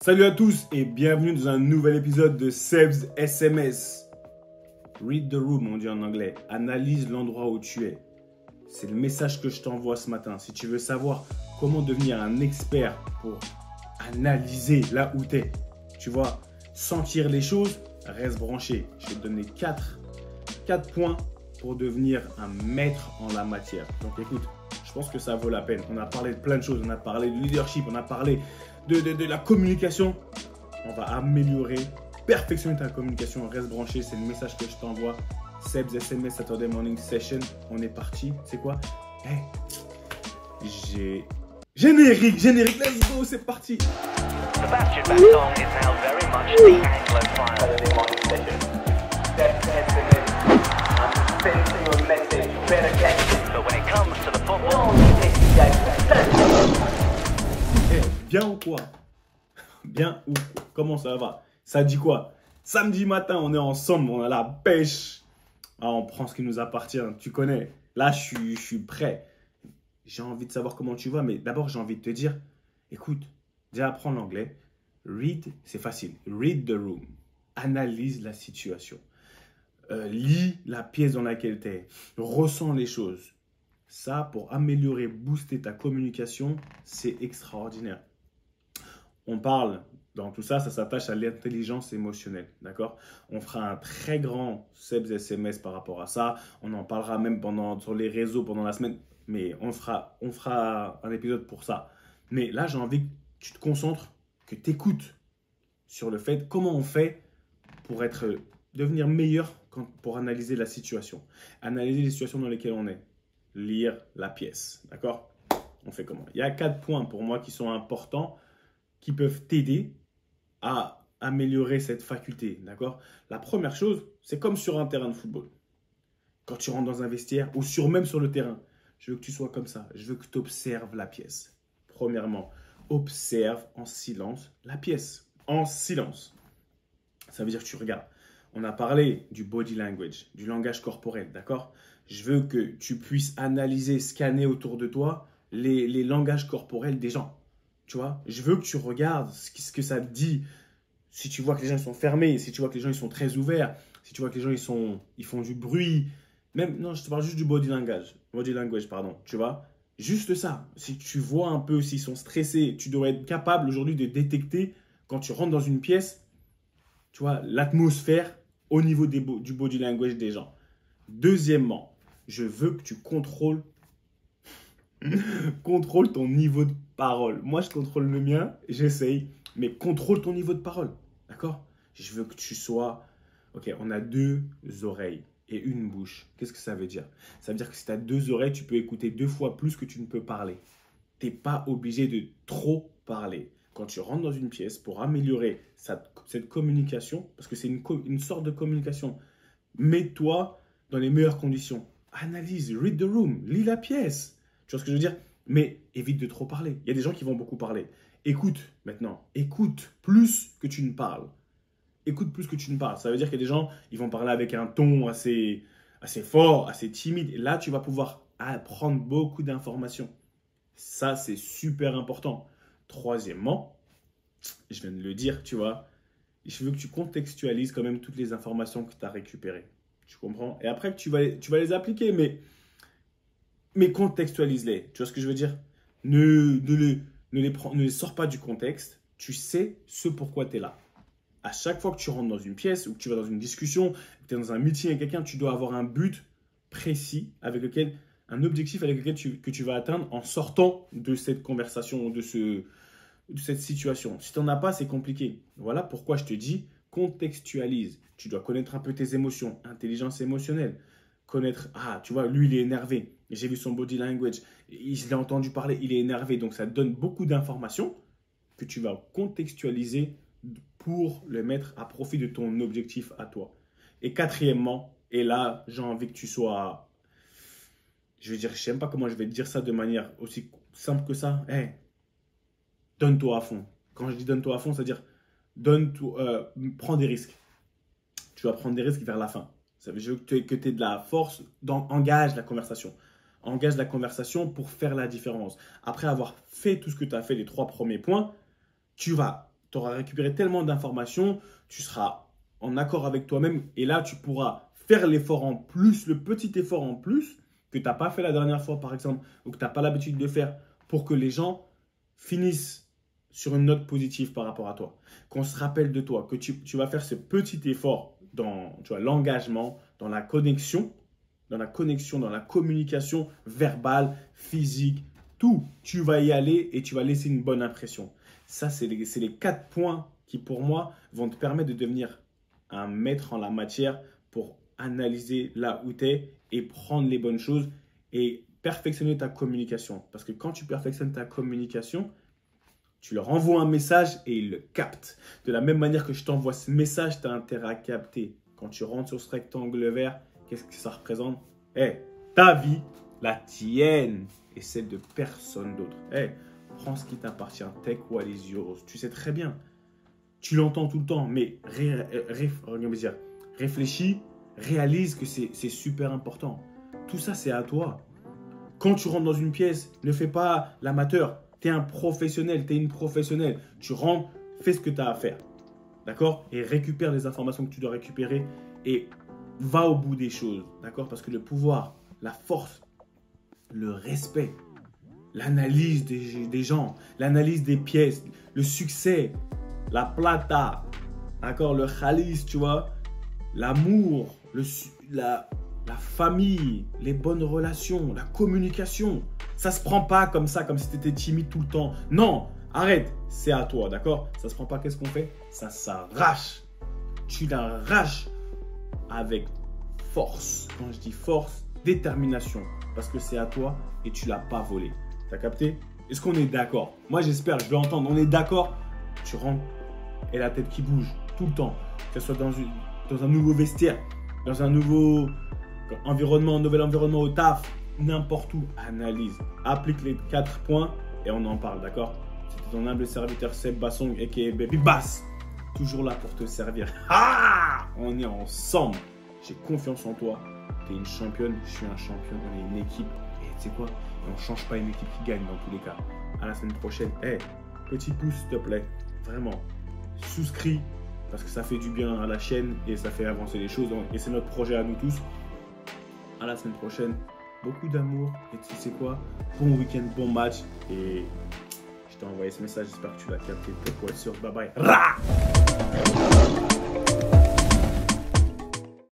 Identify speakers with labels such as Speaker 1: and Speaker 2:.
Speaker 1: Salut à tous et bienvenue dans un nouvel épisode de Seb's SMS. Read the room, on dit en anglais. Analyse l'endroit où tu es. C'est le message que je t'envoie ce matin. Si tu veux savoir comment devenir un expert pour analyser là où tu es, tu vois, sentir les choses, reste branché. Je vais te donner 4 points pour devenir un maître en la matière. Donc écoute, je pense que ça vaut la peine. On a parlé de plein de choses. On a parlé de leadership, on a parlé de la communication. On va améliorer, perfectionner ta communication. Reste branché, c'est le message que je t'envoie. Seb's SMS Saturday Morning Session. On est parti. C'est quoi? Hey, Générique, let's go, c'est parti.
Speaker 2: Sebastian Bassong is now very much the Anglophile.
Speaker 3: Saturday morning session. Seb's SMS. I'm sending you a message. You better get it.
Speaker 2: But when it comes to the football,
Speaker 3: Don't hesitate.
Speaker 1: Bien ou quoi? Bien ou quoi? Comment ça va? Ça dit quoi? Samedi matin, on est ensemble, on a la pêche. Ah, on prend ce qui nous appartient, tu connais. Là, je suis prêt. J'ai envie de savoir comment tu vas, mais d'abord, j'ai envie de te dire, écoute, déjà apprends l'anglais. Read, c'est facile. Read the room. Analyse la situation. Lis la pièce dans laquelle tu es. Ressens les choses. Ça, pour améliorer, booster ta communication, c'est extraordinaire. On parle, dans tout ça, ça s'attache à l'intelligence émotionnelle, d'accord? On fera un très grand Seb's SMS par rapport à ça. On en parlera même sur les réseaux pendant la semaine, mais on fera un épisode pour ça. Mais là, j'ai envie que tu te concentres, que tu écoutes sur le fait comment on fait pour devenir meilleur pour analyser la situation. Analyser les situations dans lesquelles on est. Lire la pièce, d'accord? On fait comment? Il y a 4 points pour moi qui sont importants, qui peuvent t'aider à améliorer cette faculté, d'accord? La première chose, c'est comme sur un terrain de football. Quand tu rentres dans un vestiaire ou même sur le terrain, je veux que tu sois comme ça. Je veux que tu observes la pièce. Premièrement, observe en silence la pièce. En silence. Ça veut dire que tu regardes. On a parlé du body language, du langage corporel, d'accord? Je veux que tu puisses analyser, scanner autour de toi les langages corporels des gens. Tu vois, je veux que tu regardes ce que ça te dit. Si tu vois que les gens sont fermés, si tu vois que les gens ils sont très ouverts, si tu vois que les gens ils font du bruit, même non, je te parle juste du body language, pardon. Tu vois, juste ça. Si tu vois un peu s'ils sont stressés, tu dois être capable aujourd'hui de détecter quand tu rentres dans une pièce, tu vois, l'atmosphère au niveau du body language des gens. Deuxièmement, je veux que tu contrôles ton niveau de parole. Moi, je contrôle le mien, j'essaye, mais contrôle ton niveau de parole. D'accord? Je veux que tu sois... Ok, on a 2 oreilles et une bouche. Qu'est-ce que ça veut dire? Ça veut dire que si tu as 2 oreilles, tu peux écouter 2 fois plus que tu ne peux parler. Tu n'es pas obligé de trop parler. Quand tu rentres dans une pièce, pour améliorer cette communication, parce que c'est une sorte de communication, mets-toi dans les meilleures conditions. Analyse, read the room, lis la pièce. Tu vois ce que je veux dire? Mais évite de trop parler. Il y a des gens qui vont beaucoup parler. Écoute maintenant. Écoute plus que tu ne parles. Écoute plus que tu ne parles. Ça veut dire qu'il y a des gens, ils vont parler avec un ton assez fort, assez timide. Et là, tu vas pouvoir apprendre beaucoup d'informations. Ça, c'est super important. Troisièmement, je viens de le dire, tu vois, je veux que tu contextualises quand même toutes les informations que tu as récupérées. Tu comprends? Et après, tu vas les appliquer, mais contextualise-les. Tu vois ce que je veux dire? Ne les sors pas du contexte. Tu sais ce pourquoi tu es là. À chaque fois que tu rentres dans une pièce ou que tu vas dans une discussion, que tu es dans un meeting avec quelqu'un, tu dois avoir un but précis, un objectif avec lequel que tu vas atteindre en sortant de cette conversation, de cette situation. Si tu n'en as pas, c'est compliqué. Voilà pourquoi je te dis contextualise. Tu dois connaître un peu tes émotions, intelligence émotionnelle. Connaître, tu vois, lui, il est énervé. J'ai vu son body language. Je l'ai entendu parler, il est énervé. Donc, ça te donne beaucoup d'informations que tu vas contextualiser pour le mettre à profit de ton objectif à toi. Et quatrièmement, et là, j'ai envie que tu sois... Je vais dire, je ne sais même pas comment je vais te dire ça de manière aussi simple que ça. Hey, donne-toi à fond. Quand je dis donne-toi à fond, c'est-à-dire prends des risques. Tu vas prendre des risques vers la fin. Ça veut dire que tu aies de la force, engage la conversation. Engage la conversation pour faire la différence. Après avoir fait tout ce que tu as fait, les 3 premiers points, tu vas tu auras récupéré tellement d'informations, tu seras en accord avec toi-même et là, tu pourras faire l'effort en plus, le petit effort en plus que tu n'as pas fait la dernière fois, par exemple, ou que tu n'as pas l'habitude de faire pour que les gens finissent sur une note positive par rapport à toi. Qu'on se rappelle de toi, que tu vas faire ce petit effort dans l'engagement, dans la connexion, dans la communication verbale, physique, tout. Tu vas y aller et tu vas laisser une bonne impression. Ça, c'est les 4 points qui, pour moi, vont te permettre de devenir un maître en la matière pour analyser là où tu es et prendre les bonnes choses et perfectionner ta communication. Parce que quand tu perfectionnes ta communication, tu leur envoies un message et ils le captent. De la même manière que je t'envoie ce message, tu as intérêt à capter. Quand tu rentres sur ce rectangle vert, qu'est-ce que ça représente? Ta vie, la tienne et celle de personne d'autre. Prends ce qui t'appartient, take what is yours. Tu sais très bien. Tu l'entends tout le temps, mais réfléchis, réalise que c'est super important. Tout ça, c'est à toi. Quand tu rentres dans une pièce, ne fais pas l'amateur. Tu es un professionnel, tu es une professionnelle. Tu rentres, fais ce que tu as à faire. D'accord? Et récupère les informations que tu dois récupérer et va au bout des choses. D'accord? Parce que le pouvoir, la force, le respect, l'analyse des gens, l'analyse des pièces, le succès, la plata, d'accord? Le khalis, tu vois? L'amour, la famille, les bonnes relations, la communication. Ça se prend pas comme ça, comme si tu étais timide tout le temps. Non, arrête, c'est à toi, d'accord? Ça se prend pas, qu'est-ce qu'on fait? Ça s'arrache. Tu l'arraches avec force. Quand je dis force, détermination. Parce que c'est à toi et tu l'as pas volé. T'as capté? Est-ce qu'on est d'accord? Moi, j'espère, je veux entendre. On est d'accord? Tu rentres et la tête qui bouge tout le temps. Que ce soit dans un nouveau vestiaire, dans un nouveau environnement, un nouvel environnement au taf, n'importe où, analyse, applique les 4 points et on en parle, d'accord? C'était ton humble serviteur Seb Bassong aka Baby Bass, toujours là pour te servir. On est ensemble, j'ai confiance en toi, tu es une championne, je suis un champion, on est une équipe et tu sais quoi? On ne change pas une équipe qui gagne dans tous les cas. À la semaine prochaine, petit pouce s'il te plaît, vraiment, souscris parce que ça fait du bien à la chaîne et ça fait avancer les choses et c'est notre projet à nous tous. À la semaine prochaine, beaucoup d'amour et tu sais quoi, bon week-end, bon match et je t'ai envoyé ce message, j'espère que tu l'as capté pour être sûr. Bye bye.